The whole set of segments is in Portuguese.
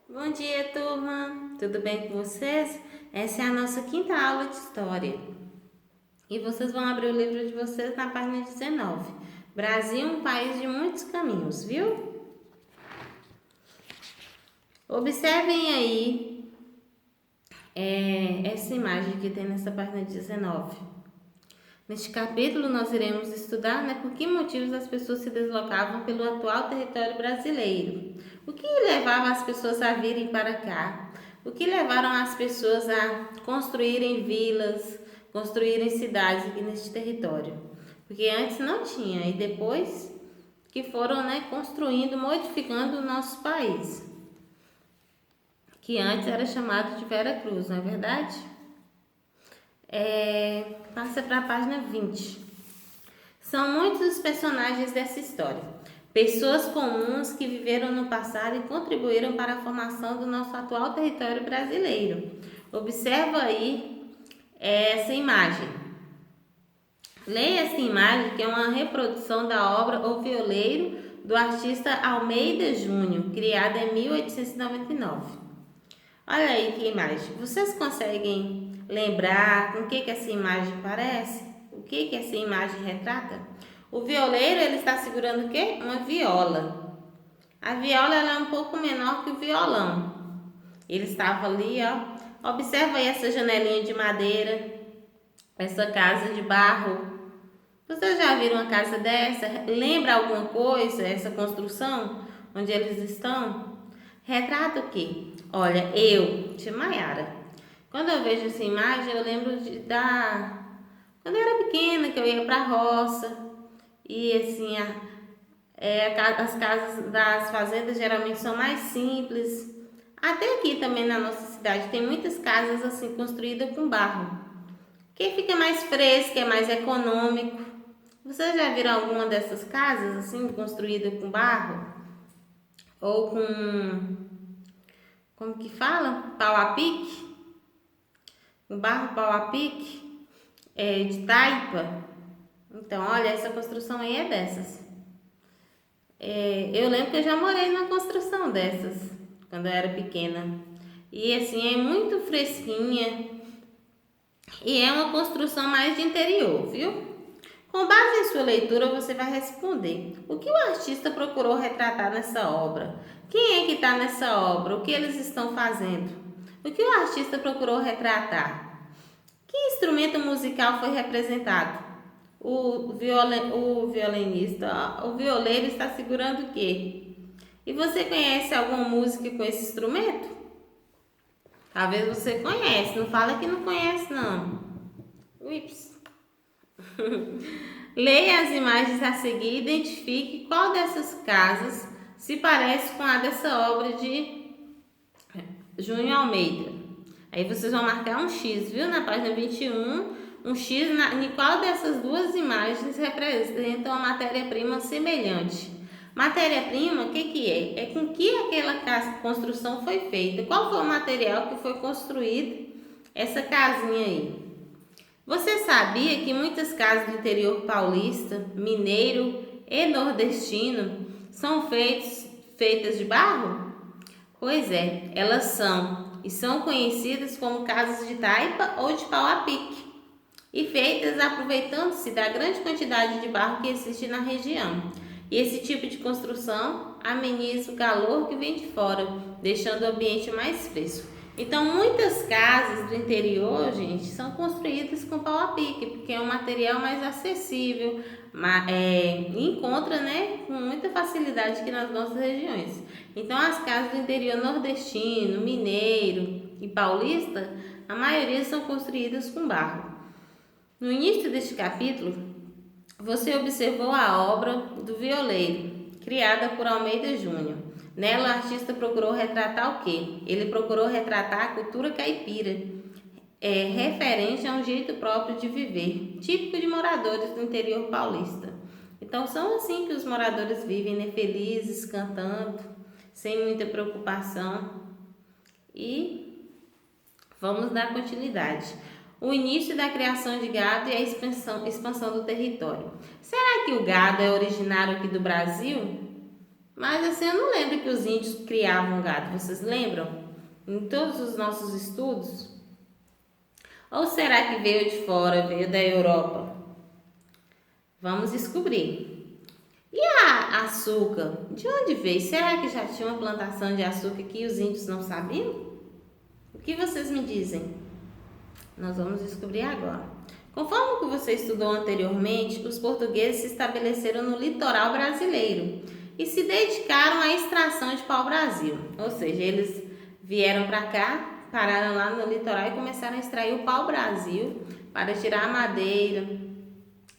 Bom dia, turma! Tudo bem com vocês? Essa é a nossa quinta aula de História. E vocês vão abrir o livro de vocês na página 19. Brasil, um país de muitos caminhos, viu? Observem aí essa imagem que tem nessa página 19. Neste capítulo, nós iremos estudar por que motivos as pessoas se deslocavam pelo atual território brasileiro. O que levava as pessoas a virem para cá? O que levaram as pessoas a construírem vilas, construírem cidades aqui neste território? Porque antes não tinha, e depois que foram construindo, modificando o nosso país, que antes era chamado de Vera Cruz, não é verdade? Passa para a página 20. São muitos os personagens dessa história. Pessoas comuns que viveram no passado e contribuíram para a formação do nosso atual território brasileiro. Observa aí essa imagem. Leia essa imagem, que é uma reprodução da obra O Violeiro, do artista Almeida Júnior, criada em 1899. Olha aí que imagem. Vocês conseguem lembrar com o que essa imagem parece? O que essa imagem retrata? O violeiro, ele está segurando o quê? Uma viola. A viola ela é um pouco menor que o violão. Ele estava ali, ó. Observa aí essa janelinha de madeira, essa casa de barro. Vocês já viram uma casa dessa? Lembra alguma coisa, essa construção onde eles estão? Retrata o quê? Olha, tia Maiara, quando eu vejo essa imagem, eu lembro quando eu era pequena, que eu ia para a roça, e assim, as casas das fazendas geralmente são mais simples. Até aqui também na nossa cidade tem muitas casas assim construídas com barro, que fica mais fresco, é mais econômico. Vocês já viram alguma dessas casas assim construída com barro? Ou com, como que fala? Pau a pique? Um barro pau a pique? De taipa? Então, olha, essa construção aí é dessas. Eu lembro que eu já morei numa construção dessas, quando eu era pequena. E assim, é muito fresquinha. E é uma construção mais de interior, viu? Com base em sua leitura, você vai responder: o que o artista procurou retratar nessa obra? Quem é que está nessa obra? O que eles estão fazendo? O que o artista procurou retratar? Que instrumento musical foi representado? O violinista, o violeiro está segurando o quê? E você conhece alguma música com esse instrumento? Talvez você conhece, não fala que não conhece não. Ups. Leia as imagens a seguir e identifique qual dessas casas se parece com a dessa obra de Júnior Almeida. Aí vocês vão marcar um X, viu? Na página 21, um X em qual dessas duas imagens representam a matéria-prima semelhante. Matéria-prima, o que é? É com que aquela construção foi feita. Qual foi o material que foi construído essa casinha aí? Você sabia que muitas casas do interior paulista, mineiro e nordestino são feitas de barro? Pois é, elas são e são conhecidas como casas de taipa ou de pau a pique, e feitas aproveitando-se da grande quantidade de barro que existe na região. E esse tipo de construção ameniza o calor que vem de fora, deixando o ambiente mais fresco. Então, muitas casas do interior, gente, são construídas com pau a pique, porque é um material mais acessível, encontra, com muita facilidade aqui nas nossas regiões. Então, as casas do interior nordestino, mineiro e paulista, a maioria são construídas com barro. No início deste capítulo, você observou a obra do Violeiro, criada por Almeida Júnior. Nela, o artista procurou retratar o quê? Ele procurou retratar a cultura caipira, referente a um jeito próprio de viver, típico de moradores do interior paulista. Então, são assim que os moradores vivem, felizes, cantando, sem muita preocupação. E vamos dar continuidade. O início da criação de gado e a expansão do território. Será que o gado é originário aqui do Brasil? Mas assim, eu não lembro que os índios criavam gado. Vocês lembram? Em todos os nossos estudos? Ou será que veio de fora, veio da Europa? Vamos descobrir. E a açúcar? De onde veio? Será que já tinha uma plantação de açúcar que os índios não sabiam? O que vocês me dizem? Nós vamos descobrir agora. Conforme o que você estudou anteriormente, os portugueses se estabeleceram no litoral brasileiro e se dedicaram à extração de pau-brasil. Ou seja, eles vieram para cá, pararam lá no litoral e começaram a extrair o pau-brasil para tirar a madeira,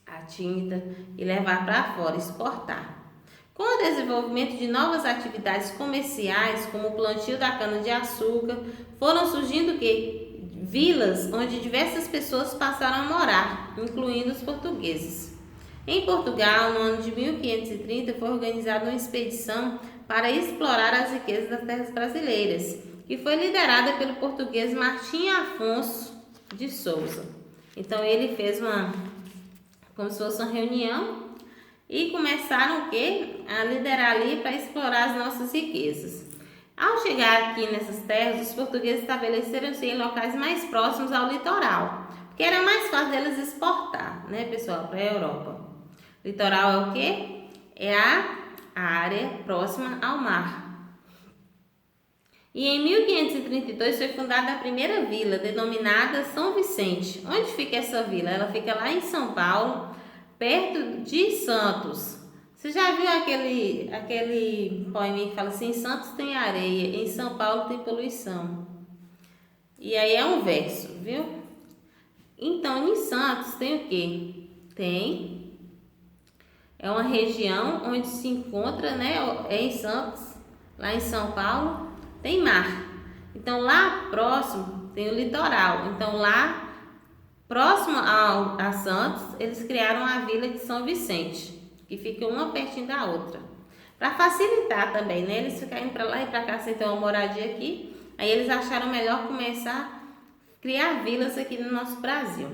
a tinta e levar para fora, exportar. Com o desenvolvimento de novas atividades comerciais, como o plantio da cana-de-açúcar, foram surgindo vilas onde diversas pessoas passaram a morar, incluindo os portugueses. Em Portugal, no ano de 1530, foi organizada uma expedição para explorar as riquezas das terras brasileiras, que foi liderada pelo português Martim Afonso de Souza. Então ele fez como se fosse uma reunião e começaram a liderar ali para explorar as nossas riquezas. Ao chegar aqui nessas terras, os portugueses estabeleceram-se em locais mais próximos ao litoral, porque era mais fácil deles exportar, né, pessoal, para a Europa. Litoral é o quê? É a área próxima ao mar. E em 1532 foi fundada a primeira vila, denominada São Vicente. Onde fica essa vila? Ela fica lá em São Paulo, perto de Santos. Você já viu aquele poema que fala assim: em Santos tem areia, em São Paulo tem poluição. E aí é um verso, viu? Então, em Santos tem o quê? É uma região onde se encontra, né? É em Santos, lá em São Paulo, tem mar. Então, lá próximo tem o litoral. Então, lá próximo a Santos, eles criaram a vila de São Vicente, que fica uma pertinho da outra. Para facilitar também, né? Eles ficaram para lá e para cá sem ter uma moradia aqui. Aí eles acharam melhor começar a criar vilas aqui no nosso Brasil.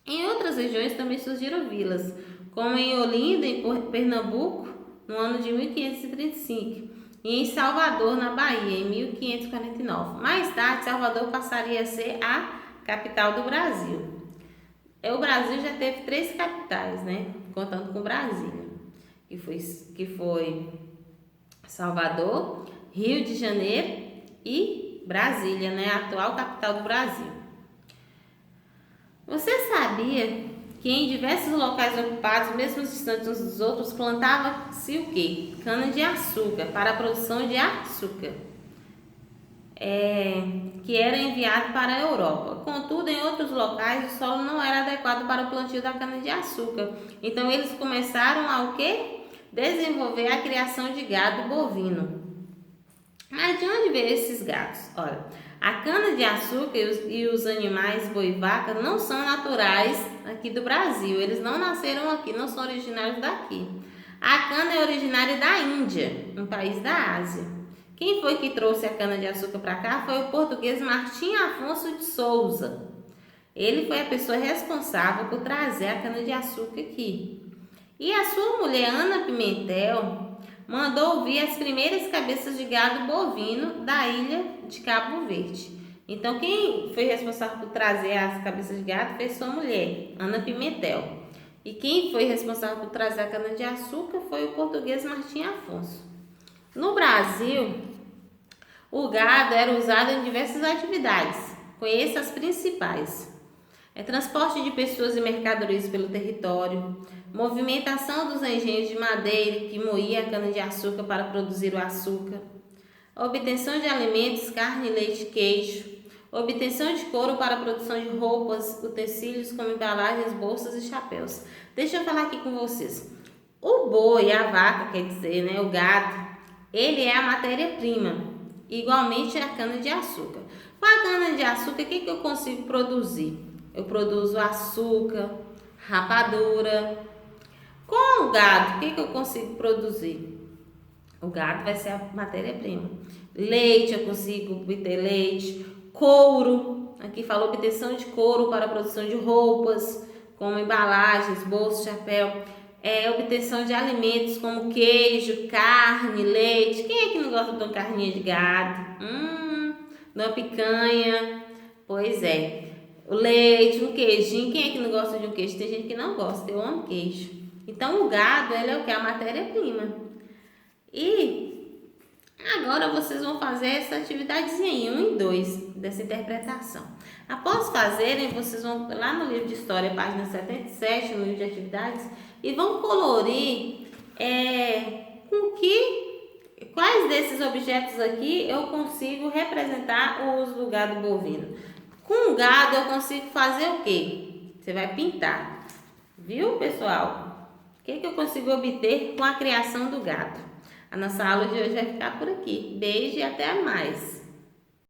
Em outras regiões também surgiram vilas, como em Olinda, em Pernambuco, no ano de 1535. E em Salvador, na Bahia, em 1549. Mais tarde, Salvador passaria a ser a capital do Brasil. O Brasil já teve 3 capitais, né? Contando com Brasília, que foi Salvador, Rio de Janeiro e Brasília, né? A atual capital do Brasil. Você sabia que em diversos locais ocupados, mesmo distantes uns dos outros, plantava-se o quê? Cana-de-açúcar para a produção de açúcar, que era enviado para a Europa. Contudo, em outros locais, o solo não era adequado para o plantio da cana-de-açúcar. Então, eles começaram a o quê? Desenvolver a criação de gado bovino. Mas de onde veio esses gados? Olha, a cana-de-açúcar e os animais boi e vaca não são naturais aqui do Brasil. Eles não nasceram aqui, não são originários daqui. A cana é originária da Índia, um país da Ásia. Quem foi que trouxe a cana-de-açúcar para cá foi o português Martim Afonso de Souza. Ele foi a pessoa responsável por trazer a cana-de-açúcar aqui. E a sua mulher, Ana Pimentel, mandou vir as primeiras cabeças de gado bovino da ilha de Cabo Verde. Então, quem foi responsável por trazer as cabeças de gado foi sua mulher, Ana Pimentel. E quem foi responsável por trazer a cana-de-açúcar foi o português Martim Afonso. No Brasil, o gado era usado em diversas atividades. Conheça as principais. Transporte de pessoas e mercadorias pelo território, movimentação dos engenhos de madeira que moía a cana-de-açúcar para produzir o açúcar, obtenção de alimentos, carne, leite e queijo, obtenção de couro para a produção de roupas, utensílios como embalagens, bolsas e chapéus. Deixa eu falar aqui com vocês. O boi, a vaca, quer dizer, né, o gado, ele é a matéria-prima, igualmente a cana-de-açúcar. Com a cana-de-açúcar, o que eu consigo produzir? Eu produzo açúcar, rapadura. Com o gado, o que eu consigo produzir? O gado vai ser a matéria-prima. Leite, eu consigo obter leite. Couro, aqui falou obtenção de couro para a produção de roupas, como embalagens, bolsos, chapéu. obtenção de alimentos como queijo, carne, leite. Quem é que não gosta de uma carninha de gado? De uma picanha? Pois é. O leite, um queijinho. Quem é que não gosta de um queijo? Tem gente que não gosta, eu amo queijo. Então, o gado, ele é o que? A matéria-prima. E agora vocês vão fazer essa atividadezinha aí, 1 e 2, dessa interpretação. Após fazerem, vocês vão lá no livro de História, página 77, no livro de atividades, e vão colorir quais desses objetos aqui eu consigo representar o uso do gado bovino. Com o gado eu consigo fazer o quê? Você vai pintar. Viu, pessoal? O que eu consigo obter com a criação do gado? A nossa aula de hoje vai ficar por aqui. Beijo e até mais!